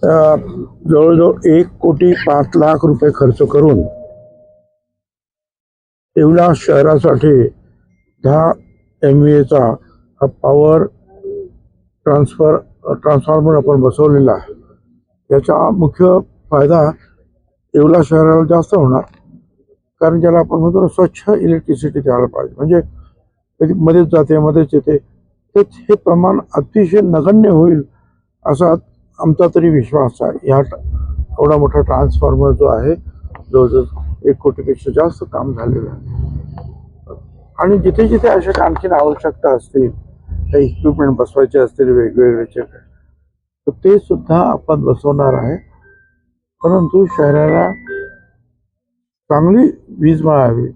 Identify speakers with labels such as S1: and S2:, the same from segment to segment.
S1: जवळजवळ 1,05,00,000 रुपये खर्च करून येवला शहरासाठी 10 MVA हा पॉवर ट्रान्सफॉर्मर आपण बसवलेला आहे। याचा मुख्य फायदा येवला शहराला जास्त होणार, कारण ज्याला आपण म्हणतो स्वच्छ इलेक्ट्रिसिटी द्यायला पाहिजे, म्हणजे कधी मध्येच जाते मध्येच येते, हे प्रमाण अतिशय नगण्य होईल असा आमचा तरी विश्वास आहे। एवढा मोठा ट्रान्सफॉर्मर जो आहे, जवळजवळ 1 कोटीपेक्षा जास्त काम झालेलं आहे। आणि जिथे जिथे अशा आणखीन आवश्यकता असतील, काही इक्विपमेंट बसवायचे असतील वेगवेगळ्याचे, तर ते सुद्धा आपण बसवणार आहे। परंतु शहराला चांगली वीज मिळावी,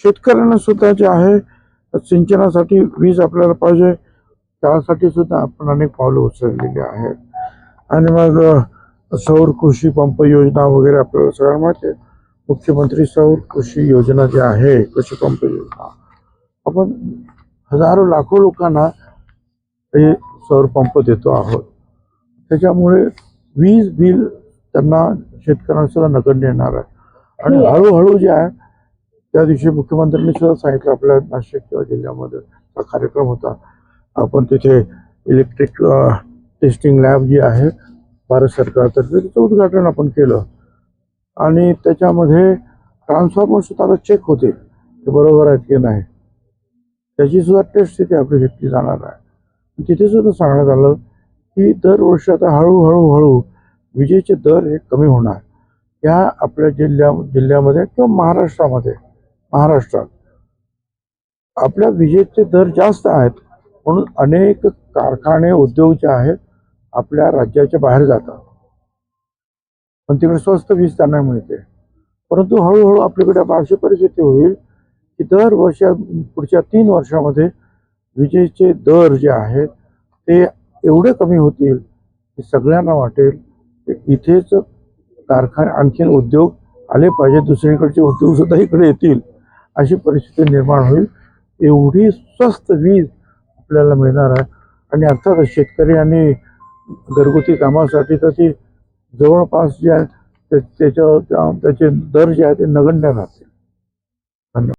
S1: शेतकऱ्यांना सुद्धा जे आहे सिंचनासाठी वीज आपल्याला पाहिजे, त्यासाठी सुद्धा आपण अनेक पावलं उचललेली आहेत। आणि मग सौर कृषी पंप योजना वगैरे आपल्याला सगळ्यांना माहिती आहे। मुख्यमंत्री सौर कृषी योजना जी आहे, कृषी पंप योजना, आपण हजारो लाखो लोकांना हे सौर पंप देतो आहोत। त्याच्यामुळे वीज बिल त्यांना शेतकऱ्यांना सुद्धा नगण्य येणार आहे। आणि हळूहळू जे आहे, त्या दिवशी मुख्यमंत्र्यांनी सुद्धा सांगितलं, आपल्या नाशिक जिल्ह्यामध्ये हा कार्यक्रम होता, आपण तिथे इलेक्ट्रिक टेस्टिंग लॅब जी आहे भारत सरकारतर्फे, तिचं उद्घाटन आपण केलं। आणि त्याच्यामध्ये ट्रान्सफॉर्मर सुद्धा चेक होतील ते बरोबर आहेत की नाही, त्याची सुद्धा टेस्ट तिथे आपली घेतली जाणार आहे। तिथे सुद्धा सांगण्यात आलं की दरवर्षी आता हळूहळू विजेचे दर हे कमी होणार। या आपल्या जिल्ह्यामध्ये किंवा महाराष्ट्रात आपल्या विजेचे दर जास्त आहेत, म्हणून अनेक कारखाने उद्योग जे आहेत आपल्या राज्याच्या बाहेर जातात, पण तिकडे स्वस्त वीज त्यांना मिळते। परंतु हळूहळू आपल्याकडे अशी परिस्थिती होईल की पुढच्या 3 वर्षामध्ये विजेचे दर जे आहेत ते एवढे कमी होतील की सगळ्यांना वाटेल की इथेच कारखाने, आणखीन उद्योग आले पाहिजे, दुसरीकडचे उद्योग सुद्धा इकडे येतील, अशी परिस्थिती निर्माण होईल। एवढी स्वस्त वीज आपल्याला मिळणार आहे। आणि अर्थात शेतकरी आणि घरगुती कामासाठी तर ती जवळपास जे आहे त्याचे दर जे आहे ते नगण्य राहतील। धन्यवाद।